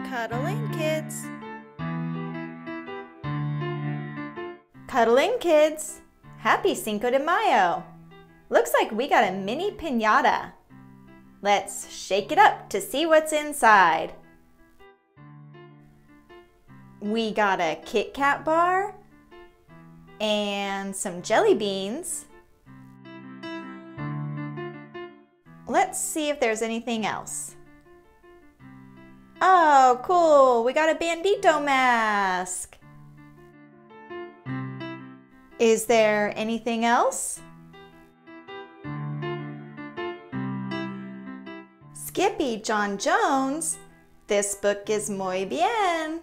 Cuddle in, kids. Cuddle in, kids. Happy Cinco de Mayo. Looks like we got a mini piñata. Let's shake it up to see what's inside. We got a Kit Kat bar and some jelly beans. Let's see if there's anything else. Oh, cool! We got a bandito mask. Is there anything else? Skippyjon Jones, this book is muy bien.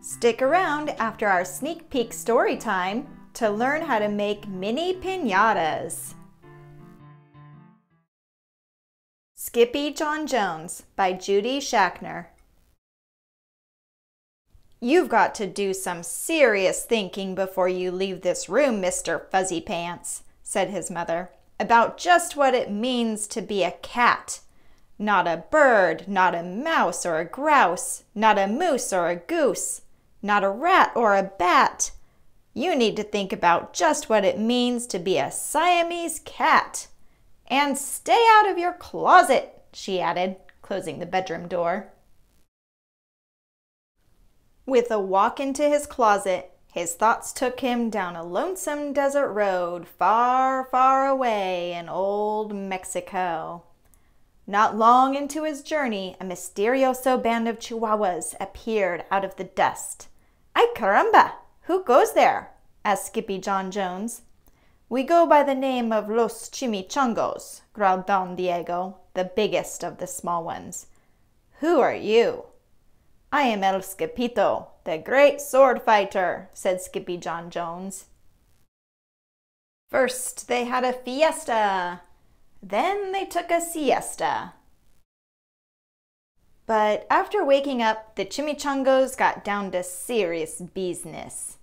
Stick around after our sneak peek story time to learn how to make mini piñatas. Skippyjon Jones by Judy Schachner. You've got to do some serious thinking before you leave this room, Mr. Fuzzy Pants, said his mother, about just what it means to be a cat. Not a bird, not a mouse or a grouse, not a moose or a goose, not a rat or a bat. You need to think about just what it means to be a Siamese cat. And stay out of your closet, she added, closing the bedroom door. With a walk into his closet, his thoughts took him down a lonesome desert road far, far away in old Mexico. Not long into his journey, a misterioso band of chihuahuas appeared out of the dust. "Ay caramba! Who goes there?" asked Skippyjon Jones. "We go by the name of Los Chimichangos," growled Don Diego, the biggest of the small ones. "Who are you?" "I am El Skippito, the great sword fighter," said Skippyjon Jones. First they had a fiesta, then they took a siesta. But after waking up, the Chimichangos got down to serious business.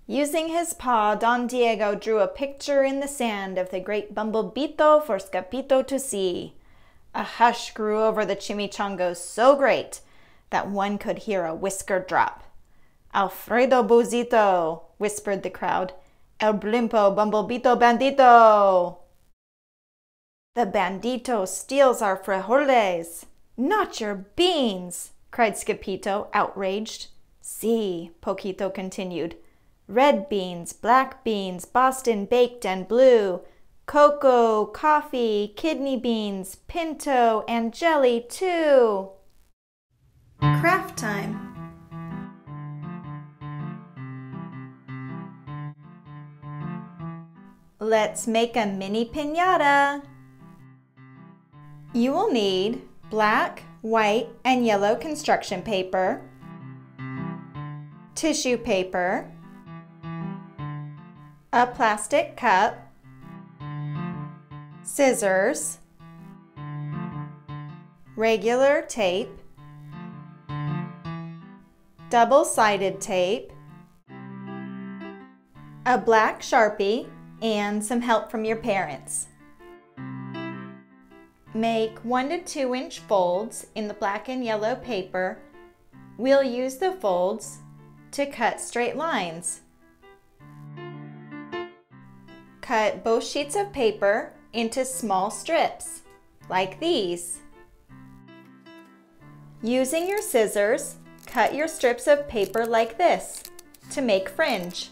Using his paw, Don Diego drew a picture in the sand of the Great Bumblebeeto for Skippito to see. A hush grew over the Chimichangos so great that one could hear a whisker drop. "Alfredo Buzito," whispered the crowd. "El Blimpo Bumblebeeto Bandito." "The bandito steals our frijoles." "Not your beans!" cried Skippito, outraged. "See," Poquito continued. "Red beans, black beans, Boston baked and blue, cocoa, coffee, kidney beans, pinto, and jelly too." Craft time. Let's make a mini piñata. You will need black, white, and yellow construction paper, tissue paper, a plastic cup, scissors, regular tape, double-sided tape, a black Sharpie, and some help from your parents. Make 1 to 2 inch folds in the black and yellow paper. We'll use the folds to cut straight lines. Cut both sheets of paper into small strips, like these. Using your scissors, cut your strips of paper like this to make fringe.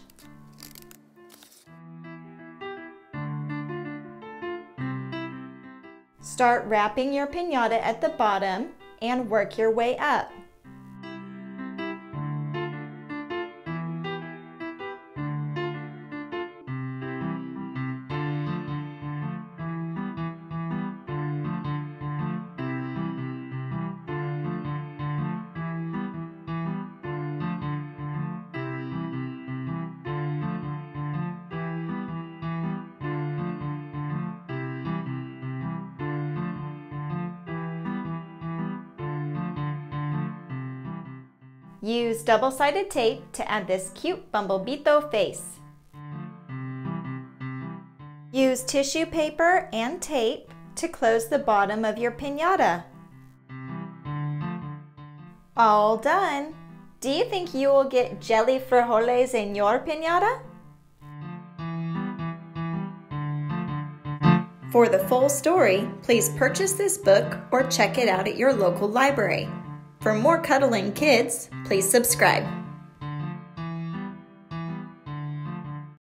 Start wrapping your piñata at the bottom and work your way up. Use double-sided tape to add this cute Bumblebeeto face. Use tissue paper and tape to close the bottom of your piñata. All done. Do you think you will get jelly frijoles in your piñata? For the full story, please purchase this book or check it out at your local library. For more cuddling kids, please subscribe.